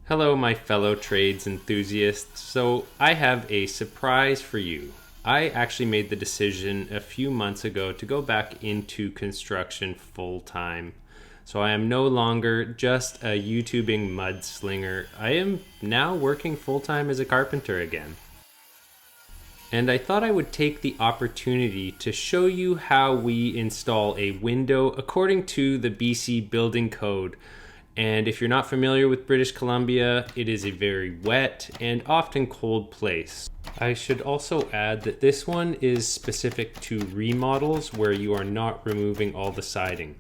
Hello, my fellow trades enthusiasts. So, I have a surprise for you. I actually made the decision a few months ago to go back into construction full time. So, I am no longer just a YouTubing mudslinger. I am now working full time as a carpenter again. And I thought I would take the opportunity to show you how we install a window according to the BC Building Code. And if you're not familiar with British Columbia, it is a very wet and often cold place. I should also add that this one is specific to remodels where you are not removing all the siding.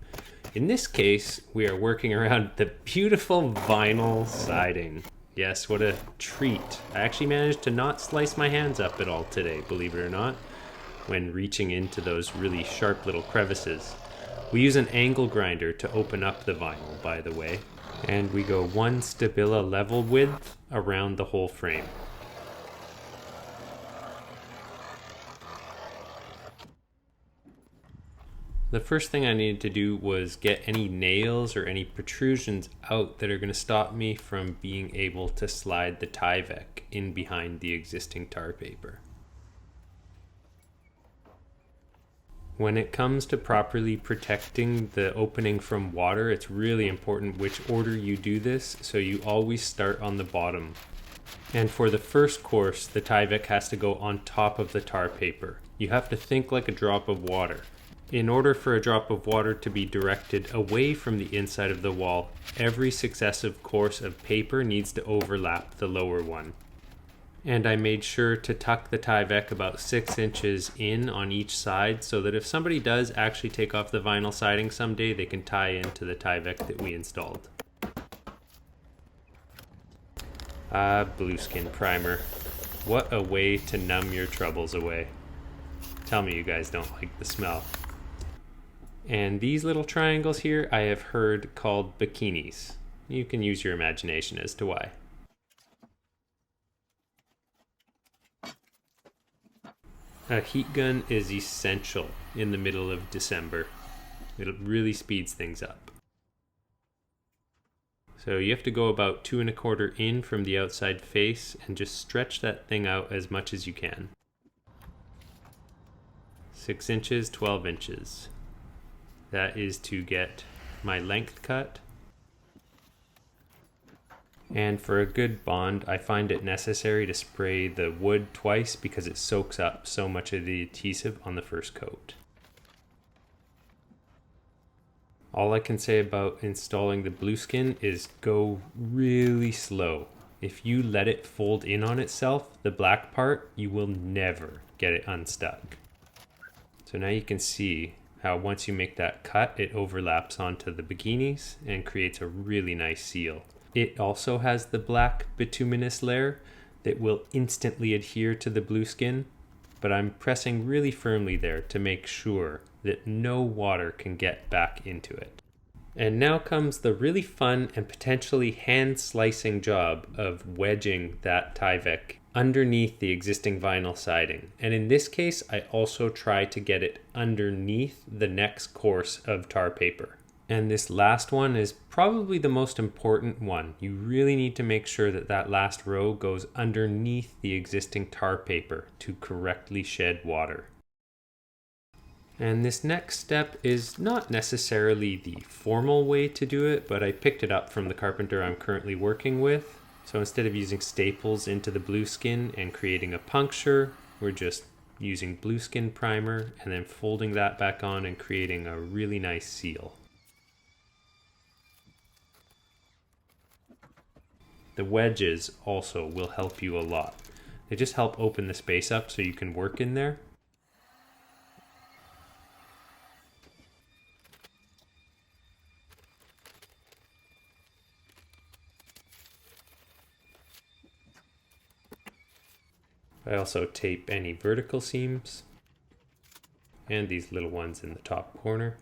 In this case, we are working around the beautiful vinyl siding. Yes, what a treat. I actually managed to not slice my hands up at all today, believe it or not, when reaching into those really sharp little crevices. We use an angle grinder to open up the vinyl, by the way, and we go 1 Stabila level width around the whole frame. The first thing I needed to do was get any nails or any protrusions out that are going to stop me from being able to slide the Tyvek in behind the existing tar paper. When it comes to properly protecting the opening from water, it's really important which order you do this, so you always start on the bottom. And for the first course, the Tyvek has to go on top of the tar paper. You have to think like a drop of water. In order for a drop of water to be directed away from the inside of the wall, every successive course of paper needs to overlap the lower one. And I made sure to tuck the Tyvek about 6 inches in on each side so that if somebody does actually take off the vinyl siding someday, they can tie into the Tyvek that we installed. Blueskin primer. What a way to numb your troubles away. Tell me you guys don't like the smell. And these little triangles here I have heard called bikinis. You can use your imagination as to why. A heat gun is essential in the middle of December. It really speeds things up. So you have to go about 2 1/4 in from the outside face and just stretch that thing out as much as you can. 6 inches, 12 inches. That is to get my length cut. And for a good bond, I find it necessary to spray the wood twice because it soaks up so much of the adhesive on the first coat. All I can say about installing the blueskin is go really slow. If you let it fold in on itself, the black part, you will never get it unstuck. So now you can see how once you make that cut, it overlaps onto the bikinis and creates a really nice seal. It also has the black bituminous layer that will instantly adhere to the blueskin, but I'm pressing really firmly there to make sure that no water can get back into it. And now comes the really fun and potentially hand-slicing job of wedging that Tyvek underneath the existing vinyl siding. And in this case, I also try to get it underneath the next course of tar paper. And this last one is probably the most important one. You really need to make sure that that last row goes underneath the existing tar paper to correctly shed water. And this next step is not necessarily the formal way to do it, but I picked it up from the carpenter I'm currently working with. So instead of using staples into the blueskin and creating a puncture, we're just using blueskin primer and then folding that back on and creating a really nice seal. The wedges also will help you a lot. They just help open the space up so you can work in there. I also tape any vertical seams and these little ones in the top corner.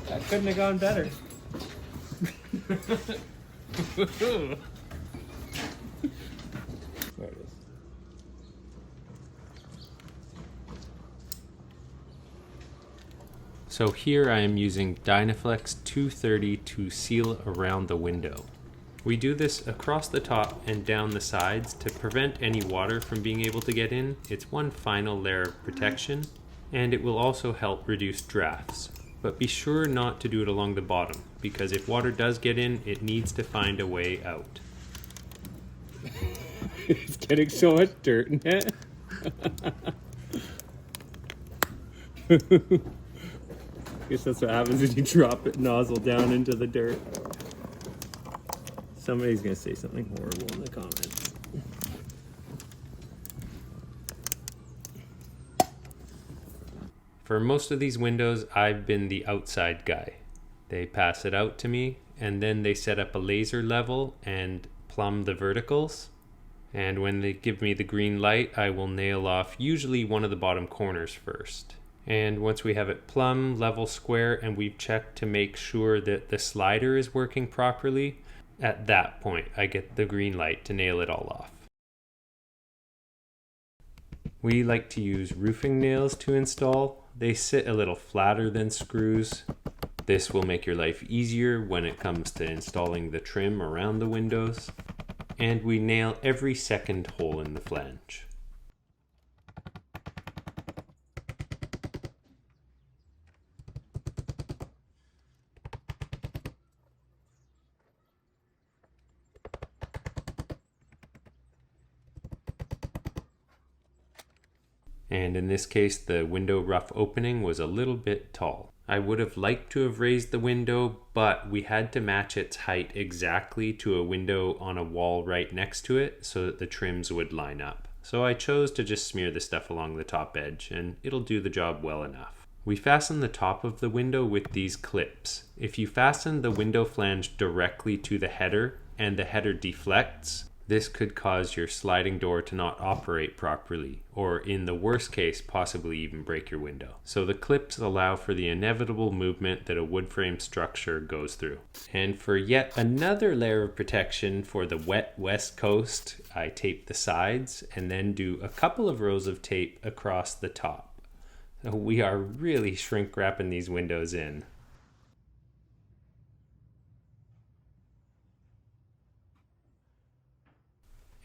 That couldn't have gone better. There it is. So here I am using Dynaflex 230 to seal around the window. We do this across the top and down the sides to prevent any water from being able to get in. It's one final layer of protection, and it will also help reduce drafts. But be sure not to do it along the bottom, because if water does get in, it needs to find a way out. It's getting so much dirt in it. Guess that's what happens when you drop it nozzle down into the dirt. Somebody's gonna say something horrible in the comments. For most of these windows, I've been the outside guy. They pass it out to me, and then they set up a laser level and plumb the verticals. And when they give me the green light, I will nail off usually one of the bottom corners first. And once we have it plumb, level, square, and we've checked to make sure that the slider is working properly, at that point I get the green light to nail it all off. We like to use roofing nails to install. They sit a little flatter than screws. This will make your life easier when it comes to installing the trim around the windows. And we nail every second hole in the flange. And in this case, the window rough opening was a little bit tall. I would have liked to have raised the window, but we had to match its height exactly to a window on a wall right next to it so that the trims would line up. So I chose to just smear the stuff along the top edge, and it'll do the job well enough. We fasten the top of the window with these clips. If you fasten the window flange directly to the header and the header deflects, this could cause your sliding door to not operate properly, or in the worst case, possibly even break your window. So the clips allow for the inevitable movement that a wood frame structure goes through. And for yet another layer of protection for the wet west coast, I tape the sides and then do a couple of rows of tape across the top. So we are really shrink wrapping these windows in.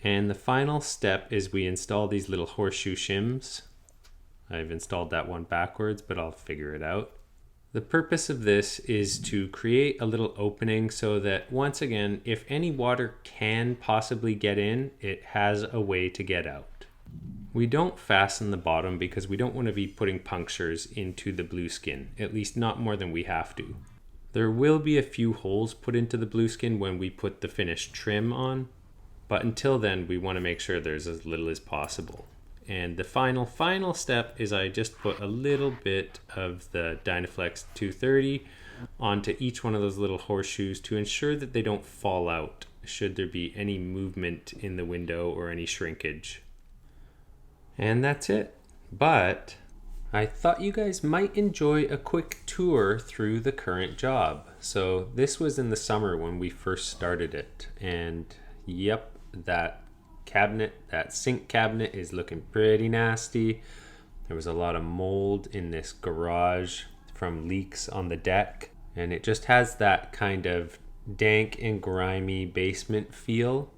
And the final step is we install these little horseshoe shims. I've installed that one backwards, but I'll figure it out. The purpose of this is to create a little opening so that, once again, if any water can possibly get in, it has a way to get out. We don't fasten the bottom because we don't want to be putting punctures into the blue skin, at least not more than we have to. There will be a few holes put into the blue skin when we put the finished trim on, but until then, we want to make sure there's as little as possible. And the final step is I just put a little bit of the Dynaflex 230 onto each one of those little horseshoes to ensure that they don't fall out should there be any movement in the window or any shrinkage. And that's it. But I thought you guys might enjoy a quick tour through the current job. So this was in the summer when we first started it, and yep, that sink cabinet is looking pretty nasty. There was a lot of mold in this garage from leaks on the deck, and it just has that kind of dank and grimy basement feel.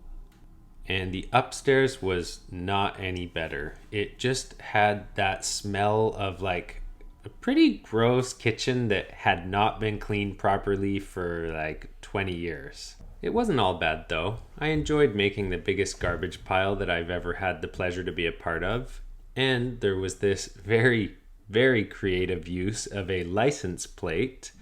And the upstairs was not any better. It just had that smell of like a pretty gross kitchen that had not been cleaned properly for like 20 years. It wasn't all bad though. I enjoyed making the biggest garbage pile that I've ever had the pleasure to be a part of. And there was this very, very creative use of a license plate.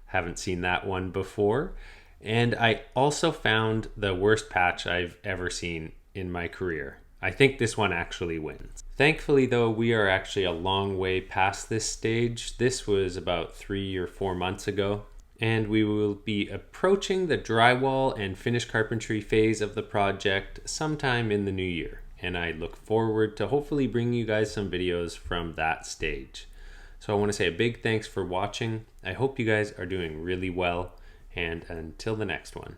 Haven't seen that one before. And I also found the worst patch I've ever seen in my career. I think this one actually wins. Thankfully though, we are actually a long way past this stage. This was about 3 or 4 months ago. And we will be approaching the drywall and finished carpentry phase of the project sometime in the new year. And I look forward to hopefully bringing you guys some videos from that stage. So I want to say a big thanks for watching. I hope you guys are doing really well, and until the next one.